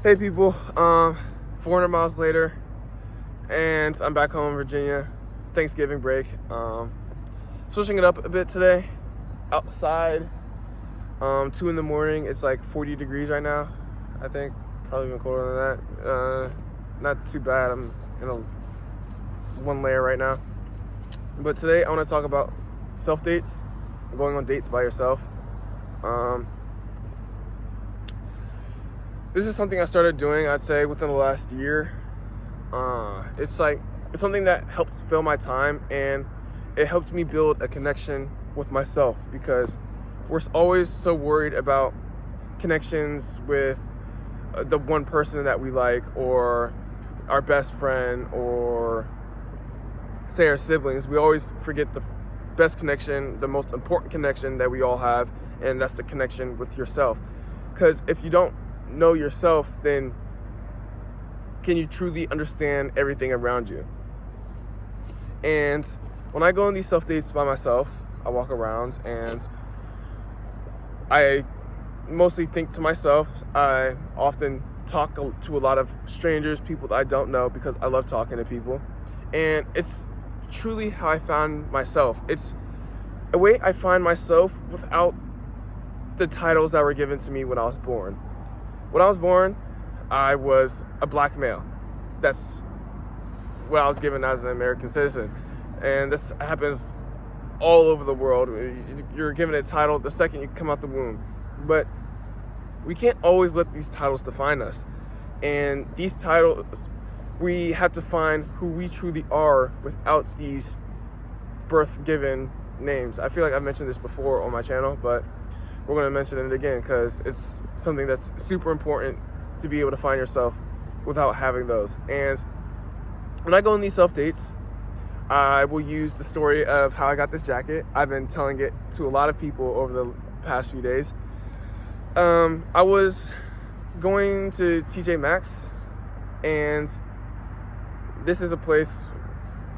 Hey people, 400 miles later, and I'm back home in Virginia. Thanksgiving break. Switching it up a bit today. Outside, 2 in the morning. It's like 40 degrees right now. I think probably even colder than that. Not too bad. I'm in a one layer right now. But today I want to talk about self dates, going on dates by yourself. This is something I started doing, I'd say, within the last year. It's something that helps fill my time, and it helps me build a connection with myself, because we're always so worried about connections with the one person that we like, or our best friend, or say our siblings. We always forget the best connection, the most important connection that we all have, and that's the connection with yourself. Because if you don't know yourself, then can you truly understand everything around you? And when I go on these self dates by myself, I walk around and I mostly think to myself. I often talk to a lot of strangers, people that I don't know, because I love talking to people. And it's truly how I found myself. It's a way I find myself without the titles that were given to me when I was born. When I was born, I was a black male. That's what I was given as an American citizen. And this happens all over the world. You're given a title the second you come out the womb. But we can't always let these titles define us. And these titles, we have to find who we truly are without these birth-given names. I feel like I've mentioned this before on my channel, but we're going to mention it again because it's something that's super important to be able to find yourself without having those. And when I go on these self dates, I will use the story of how I got this jacket. I've been telling it to a lot of people over the past few days. I was going to TJ Maxx, and this is a place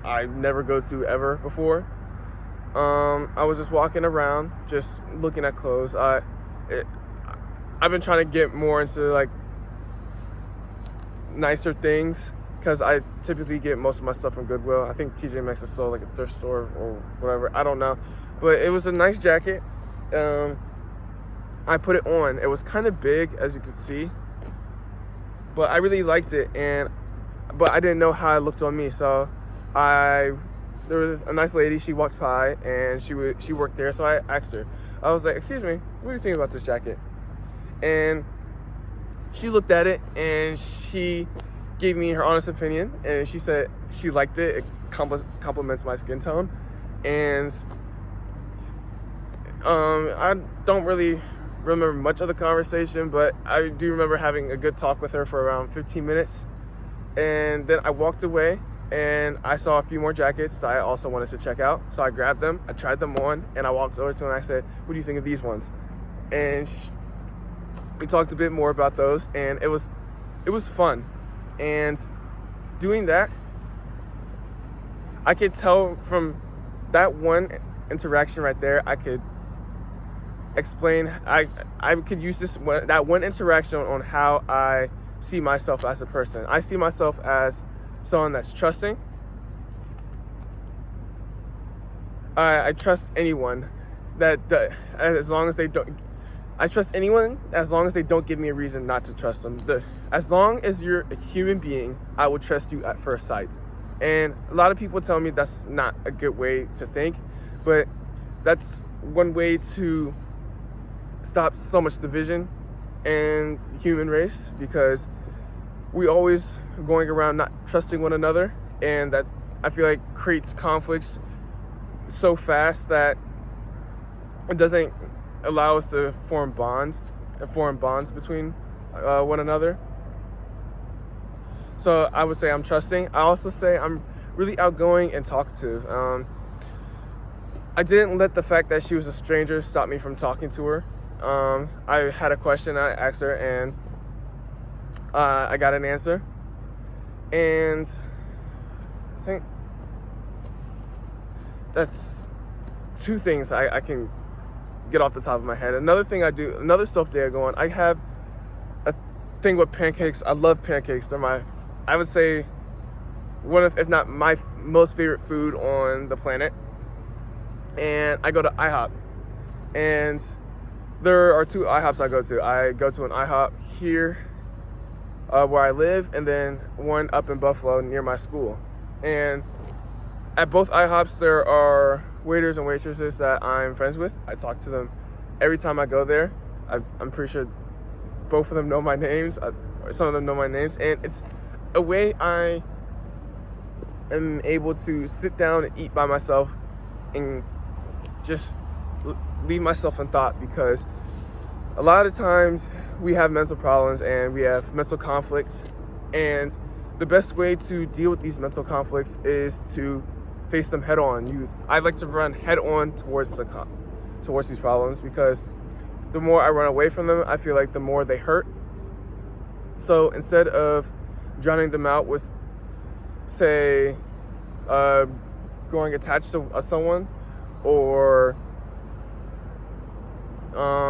I never go to ever before. I was just walking around, just looking at clothes. I've been trying to get more into like nicer things, because I typically get most of my stuff from Goodwill. I think TJ Maxx is still like a thrift store or whatever. I don't know, but it was a nice jacket. I put it on. It was kind of big, as you can see, but I really liked it, but I didn't know how it looked on me. So there was a nice lady. She walked by, and she worked there. So I asked her. I was like, "Excuse me, what do you think about this jacket?" And she looked at it, and she gave me her honest opinion. And she said she liked it. It complements my skin tone. And I don't really remember much of the conversation, but I do remember having a good talk with her for around 15 minutes. And then I walked away, and I saw a few more jackets that I also wanted to check out. So I grabbed them, I tried them on, and I walked over to her and I said, "What do you think of these ones?" And we talked a bit more about those, and it was fun. And doing that, I could tell from that one interaction right there, I could explain, I could use that one interaction on how I see myself as a person. I see myself as someone that's trusting. I trust anyone as long as they don't. I trust anyone as long as they don't give me a reason not to trust them. As long as you're a human being, I will trust you at first sight. And a lot of people tell me that's not a good way to think, but that's one way to stop so much division in the human race, because we always going around not trusting one another, and that, I feel like, creates conflicts so fast that it doesn't allow us to form bonds between one another. So I would say I'm trusting. I also say I'm really outgoing and talkative. I didn't let the fact that she was a stranger stop me from talking to her. I had a question, I asked her, and I got an answer. And I think that's two things I can get off the top of my head. Another thing I do, another self-day I go on, I have a thing with pancakes, I love pancakes. They're I would say, one of, if not my most favorite food on the planet. And I go to IHOP. And there are 2 IHOPs I go to. I go to an IHOP here where I live, and then one up in Buffalo near my school. And at both IHOPs, there are waiters and waitresses that I'm friends with. I talk to them every time I go there. I'm pretty sure both of them know my names. Some of them know my names. And it's a way I am able to sit down and eat by myself and just leave myself in thought, because a lot of times we have mental problems and we have mental conflicts, and the best way to deal with these mental conflicts is to face them head on. I like to run head on towards these problems, because the more I run away from them, I feel like the more they hurt. So instead of drowning them out with, say, growing attached to someone, or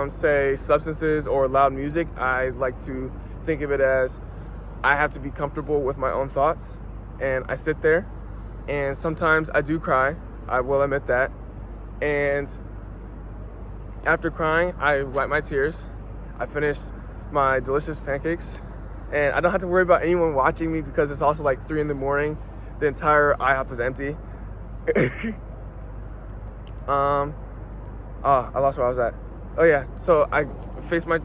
say substances or loud music, I like to think of it as I have to be comfortable with my own thoughts, and I sit there, and sometimes I do cry, I will admit that, and after crying, I wipe my tears, I finish my delicious pancakes, and I don't have to worry about anyone watching me, because it's also like 3 a.m. The entire IHOP is empty. I lost where I was at. Oh yeah, so I face my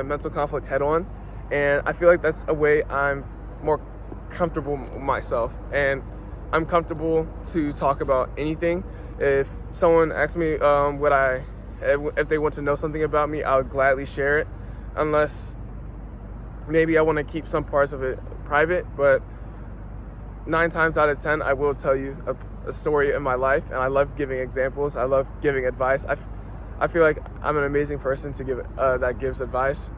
mental conflict head on, and I feel like that's a way I'm more comfortable with myself, and I'm comfortable to talk about anything. If someone asks me if they want to know something about me, I'll gladly share it, unless maybe I want to keep some parts of it private, but 9 times out of 10, I will tell you a story in my life, and I love giving examples. I love giving advice. I feel like I'm an amazing person to give that gives advice.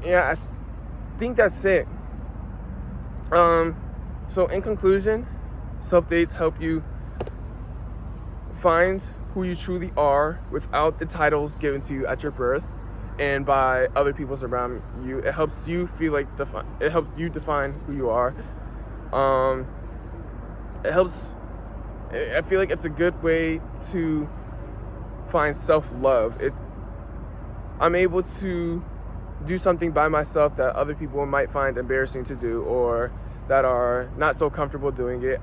Yeah, I think that's it. So in conclusion, self-dates help you find who you truly are without the titles given to you at your birth and by other people's around you. It helps you feel like it helps you define who you are. I feel like it's a good way to find self-love. I'm able to do something by myself that other people might find embarrassing to do, or that are not so comfortable doing it.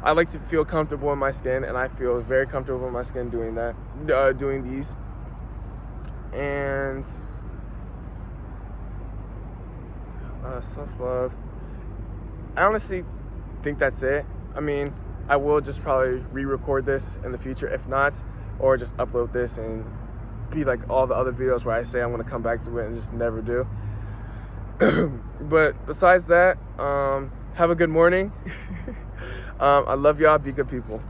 I like to feel comfortable in my skin, and I feel very comfortable in my skin doing these. And self-love. I honestly think that's it. I mean, I will just probably re-record this in the future, if not, or just upload this and be like all the other videos where I say I'm going to come back to it and just never do. But besides that, have a good morning. I love y'all. Be good people.